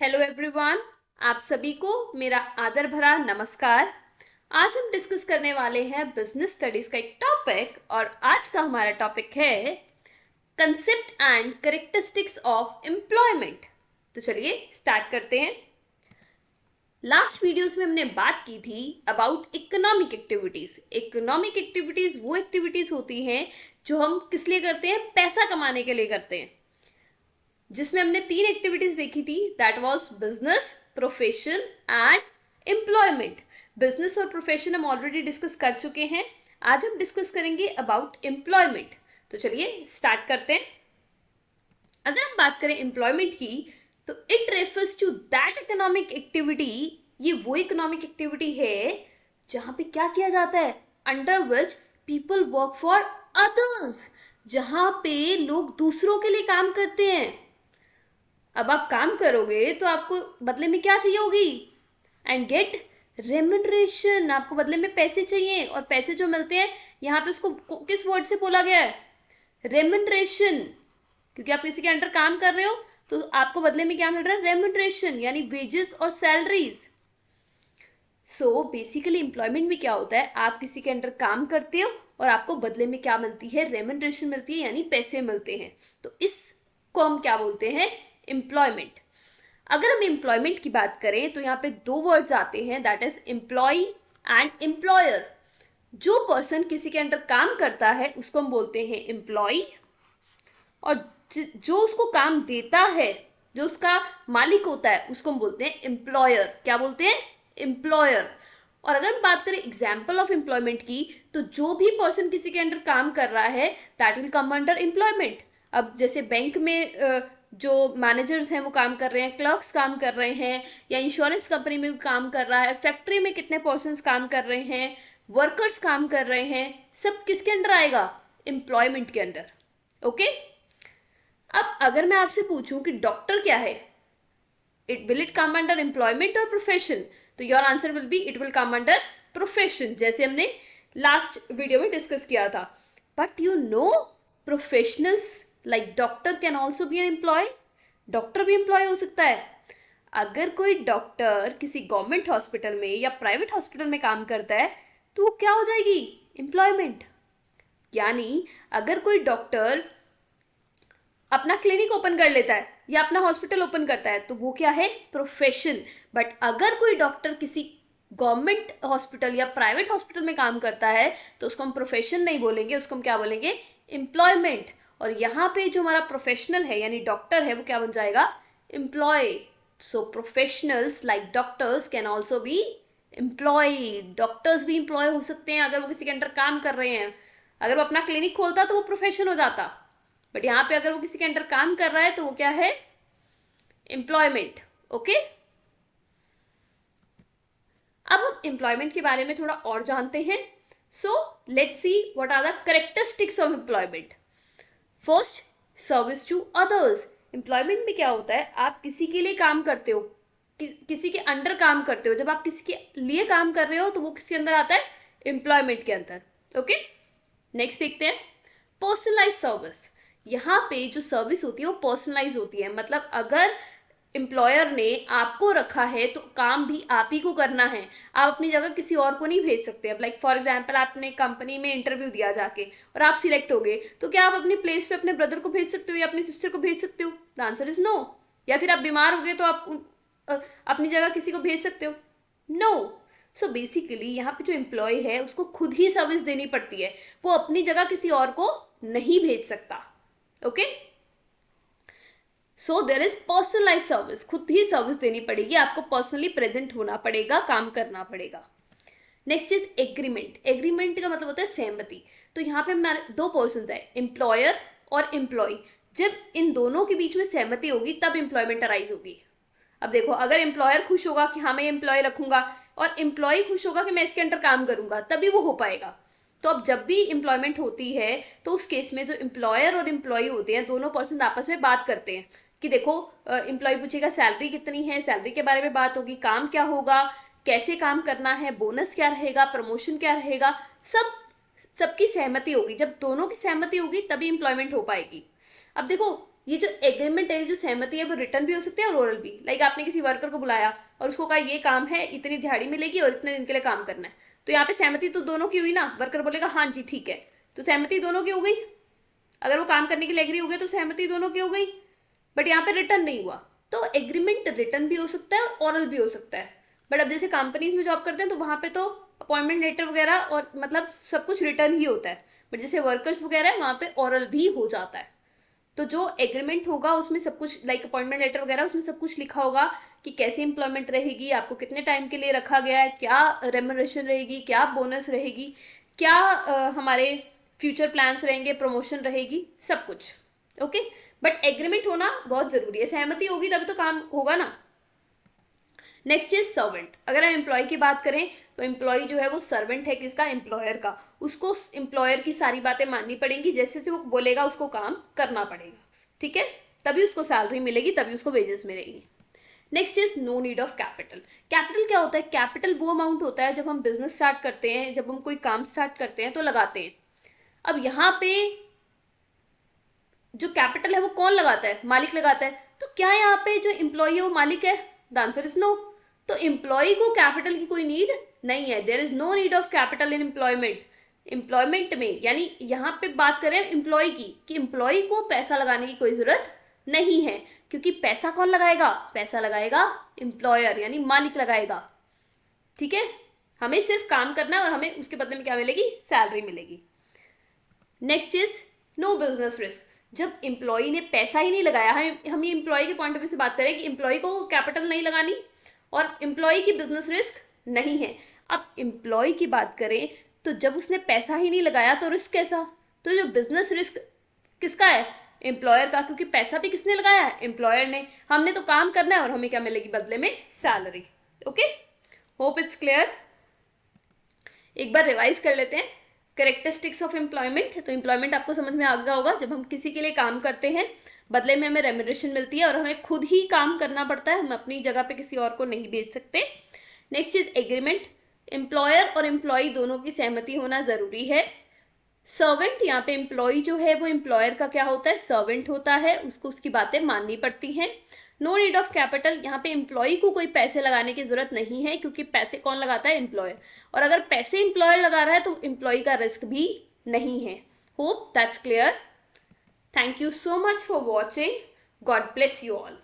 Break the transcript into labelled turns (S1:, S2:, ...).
S1: Hello everyone, आप सभी को मेरा आदर भरा नमस्कार। आज हम डिस्कस करने वाले हैं बिजनेस स्टडीज का एक टॉपिक और आज का हमारा टॉपिक है concept and characteristics of employment. तो चलिए स्टार्ट करते हैं। लास्ट वीडियोस में हमने बात की थी about economic activities. Economic activities वो एक्टिविटीज होती हैं जो हम किस लिए करते हैं, पैसा कमाने के लिए करते हैं, जिसमें हमने 3 एक्टिविटीज देखी थी। That was business, profession and employment. Business और प्रोफेशन हम ऑलरेडी डिस्कस कर चुके हैं। आज हम डिस्कस करेंगे अबाउट एम्प्लॉयमेंट। तो चलिए स्टार्ट करते हैं। अगर हम बात करें एम्प्लॉयमेंट की तो it refers to that economic activity. ये वो इकोनॉमिक एक्टिविटी है जहां पे क्या किया जाता है, under which people work for others, जहां पे लोग दूसरों के लिए काम करते हैं। अब आप काम करोगे तो आपको बदले में क्या चाहिए होगी, एंड गेट रेम्यूनरेशन। आपको बदले में पैसे चाहिए और पैसे जो मिलते हैं यहाँ पे उसको किस वर्ड से बोला गया है, रेम्यूनरेशन। क्योंकि आप किसी के अंडर काम कर रहे हो तो आपको बदले में क्या मिल रहा है, रेम्यूनरेशन, यानी वेजेस और सैलरीज। सो बेसिकली एम्प्लॉयमेंट में क्या होता है, आप किसी के अंडर काम करते हो और आपको बदले में क्या मिलती है, रेम्यूनरेशन मिलती है, यानी पैसे मिलते हैं। तो इसको हम क्या बोलते हैं, एम्प्लॉयमेंट। अगर हम एम्प्लॉयमेंट की बात करें तो यहाँ पे 2 वर्ड्स आते हैं, that is employ and employer. जो पर्सन किसी के अंडर काम करता है उसको हम बोलते हैं एम्प्लॉय, और जो उसको काम देता है, जो उसका मालिक होता है, उसको हम बोलते हैं एम्प्लॉयर। क्या बोलते हैं, एम्प्लॉयर। और अगर हम बात करें एग्जाम्पल ऑफ एम्प्लॉयमेंट की तो जो भी पर्सन किसी के अंडर काम कर रहा है that will come under employment. अब जैसे बैंक में जो मैनेजर्स हैं वो काम कर रहे हैं, क्लर्क्स काम कर रहे हैं, या इंश्योरेंस कंपनी में काम कर रहा है, फैक्ट्री में कितने पर्सन्स काम कर रहे हैं, वर्कर्स काम कर रहे हैं, सब किसके अंडर आएगा, एम्प्लॉयमेंट के अंडर। ओके। अब अगर मैं आपसे पूछूं कि डॉक्टर क्या है, it will it come under employment और प्रोफेशन, तो your answer will be it will come under profession, जैसे हमने लास्ट वीडियो में डिस्कस किया था। But you know professionals like doctor can also be an employ. Doctor भी employ हो सकता है। अगर कोई डॉक्टर किसी गवर्नमेंट हॉस्पिटल में या प्राइवेट हॉस्पिटल में काम करता है तो वो क्या हो जाएगी, एम्प्लॉयमेंट। यानी अगर कोई डॉक्टर अपना क्लिनिक ओपन कर लेता है या अपना हॉस्पिटल ओपन करता है तो वो क्या है, प्रोफेशन। बट अगर कोई डॉक्टर किसी गवर्नमेंट हॉस्पिटल या प्राइवेट हॉस्पिटल में काम करता है तो उसको हम प्रोफेशन नहीं बोलेंगे, उसको हम क्या बोलेंगे, एम्प्लॉयमेंट। और यहाँ पे जो हमारा प्रोफेशनल है यानी डॉक्टर है वो क्या बन जाएगा, employ. So professionals like doctors can also be employ. Doctors भी एम्प्लॉय हो सकते हैं अगर वो किसी के अंडर काम कर रहे हैं। अगर वो अपना क्लिनिक खोलता तो वो प्रोफेशन हो जाता, बट यहाँ पे अगर वो किसी के अंडर काम कर रहा है तो वो क्या है, एम्प्लॉयमेंट। ओके। अब हम एम्प्लॉयमेंट के बारे में थोड़ा और जानते हैं। So let's see what are the characteristics of employment. First, service to others. Employment में क्या होता है, आप किसी के लिए काम करते हो, किसी के अंडर काम करते हो। जब आप किसी के लिए काम कर रहे हो तो वो किसके अंदर आता है, एम्प्लॉयमेंट के अंदर। ओके। नेक्स्ट देखते हैं, पर्सनलाइज सर्विस। यहाँ पे जो सर्विस होती है वो पर्सनलाइज होती है। मतलब अगर एम्प्लॉयर ने आपको रखा है तो काम भी आप ही को करना है, आप अपनी जगह किसी और को नहीं भेज सकते। अब लाइक फॉर एग्जांपल आपने कंपनी में इंटरव्यू दिया जाके और आप सिलेक्ट हो गए तो क्या आप अपनी प्लेस पे अपने ब्रदर को भेज सकते हो या अपनी सिस्टर को भेज सकते हो, द आंसर इज नो। या फिर आप बीमार हो गए तो आप अपनी जगह किसी को भेज सकते हो, नो। सो बेसिकली यहाँ पे जो एम्प्लॉय है उसको खुद ही सर्विस देनी पड़ती है, वो अपनी जगह किसी और को नहीं भेज सकता। Okay. So there is personalize service, खुद ही सर्विस देनी पड़ेगी, आपको पर्सनली प्रेजेंट होना पड़ेगा, काम करना पड़ेगा। Next is agreement. एग्रीमेंट का मतलब होता है सहमति। तो यहाँ पे हमारे 2 पर्सन है, एम्प्लॉयर और एम्प्लॉय। जब इन दोनों के बीच में सहमति होगी तब एम्प्लॉयमेंट अराइज होगी। अब देखो, अगर एम्प्लॉयर खुश होगा कि हाँ मैं एम्प्लॉय रखूंगा और एम्प्लॉय खुश होगा कि मैं इसके अंडर काम करूंगा, तभी वो हो पाएगा। तो अब जब भी एम्प्लॉयमेंट होती है तो उस केस में जो एम्प्लॉयर और एम्प्लॉय होते हैं दोनों पर्सन आपस में बात करते हैं कि देखो, एम्प्लॉय पूछेगा सैलरी कितनी है, सैलरी के बारे में बात होगी, काम क्या होगा, कैसे काम करना है, बोनस क्या रहेगा, प्रमोशन क्या रहेगा, सबकी सहमति होगी। जब दोनों की सहमति होगी तभी एम्प्लॉयमेंट हो पाएगी। अब देखो, ये जो एग्रीमेंट है, जो सहमति है, वो रिटर्न भी हो सकती है और ओरल भी। लाइक आपने किसी वर्कर को बुलाया और उसको कहा ये काम है, इतनी दिहाड़ी मिलेगी और इतने दिन के लिए काम करना है, तो यहाँ पे सहमति तो दोनों की हुई ना। वर्कर बोलेगा हाँ जी ठीक है, तो सहमति दोनों की हो गई। अगर वो काम करने के लिए एग्री हो गए तो सहमति दोनों की हो गई। बट यहाँ पे रिटर्न नहीं हुआ, तो एग्रीमेंट रिटर्न भी हो सकता है और ओरल भी हो सकता है। बट अब जैसे कंपनीज में जॉब करते हैं तो वहाँ पे तो अपॉइंटमेंट लेटर वगैरह और मतलब सब कुछ रिटर्न ही होता है। बट जैसे वर्कर्स वगैरह है वहाँ पे ओरल भी हो जाता है। तो जो एग्रीमेंट होगा उसमें सब कुछ, लाइक अपॉइंटमेंट लेटर वगैरह, उसमें सब कुछ लिखा होगा कि कैसी एम्प्लॉयमेंट रहेगी, आपको कितने टाइम के लिए रखा गया है, क्या रेम्यूनरेशन रहेगी, क्या बोनस रहेगी, क्या हमारे फ्यूचर प्लान्स रहेंगे, प्रमोशन रहेगी, सब कुछ। ओके, बट एग्रीमेंट होना बहुत जरूरी है, सहमति होगी तभी तो काम होगा ना। Next is servant. अगर हम एम्प्लॉय की बात करें तो एम्प्लॉय जो है वो सर्वेंट है किसका, एम्प्लॉयर का। उसको एम्प्लॉयर की सारी बातें माननी पड़ेंगी, जैसे जैसे वो बोलेगा उसको काम करना पड़ेगा, ठीक है, तभी उसको सैलरी मिलेगी, तभी उसको वेजेस मिलेगी। Next is no need of capital. Capital क्या होता है, कैपिटल वो अमाउंट होता है जब हम बिजनेस स्टार्ट करते हैं, जब हम कोई काम स्टार्ट करते हैं तो लगाते हैं। अब यहाँ पे जो कैपिटल है वो कौन लगाता है, मालिक लगाता है। तो क्या यहाँ पे जो एम्प्लॉय है वो मालिक है, द आंसर इज नो। तो एम्प्लॉय को कैपिटल की कोई नीड नहीं है, there is no need of capital in employment. Employment में यानी यहाँ पे बात करें एम्प्लॉय की, कि एम्प्लॉय को पैसा लगाने की कोई जरूरत नहीं है, क्योंकि पैसा कौन लगाएगा, पैसा लगाएगा एम्प्लॉयर यानी मालिक लगाएगा, ठीक है। हमें सिर्फ काम करना है और हमें उसके बदले में क्या मिलेगी, सैलरी मिलेगी। Next is no business risk. जब एम्प्लॉय ने पैसा ही नहीं लगाया है, हम ये एम्प्लॉय के पॉइंट ऑफ व्यू से बात करें कि एम्प्लॉय को कैपिटल नहीं लगानी और एम्प्लॉय की बिजनेस रिस्क नहीं है। अब एम्प्लॉय की बात करें तो जब उसने पैसा ही नहीं लगाया तो रिस्क कैसा, तो जो बिजनेस रिस्क किसका है, एम्प्लॉयर का, क्योंकि पैसा भी किसने लगाया है, एम्प्लॉयर ने। हमने तो काम करना है और हमें क्या मिलेगी बदले में, salary. Okay, hope it's clear. एक बार रिवाइज कर लेते हैं कैरेक्टरिस्टिक्स ऑफ एम्प्लॉयमेंट। तो एम्प्लॉयमेंट आपको समझ में आ गया होगा, जब हम किसी के लिए काम करते हैं बदले में हमें रेम्यूनरेशन मिलती है और हमें खुद ही काम करना पड़ता है, हम अपनी जगह पे किसी और को नहीं भेज सकते। नेक्स्ट इज एग्रीमेंट, एम्प्लॉयर और एम्प्लॉय दोनों की सहमति होना जरूरी है। सर्वेंट, यहाँ पे एम्प्लॉय जो है वो एम्प्लॉयर का क्या होता है, सर्वेंट होता है, उसको उसकी बातें माननी पड़ती हैं। नो नीड ऑफ कैपिटल, यहाँ पे एम्प्लॉय को कोई पैसे लगाने की जरूरत नहीं है, क्योंकि पैसे कौन लगाता है, एम्प्लॉयर। और अगर पैसे एम्प्लॉयर लगा रहा है तो एम्प्लॉय का रिस्क भी नहीं है। Hope that's clear. Thank you so much for watching. God bless you all.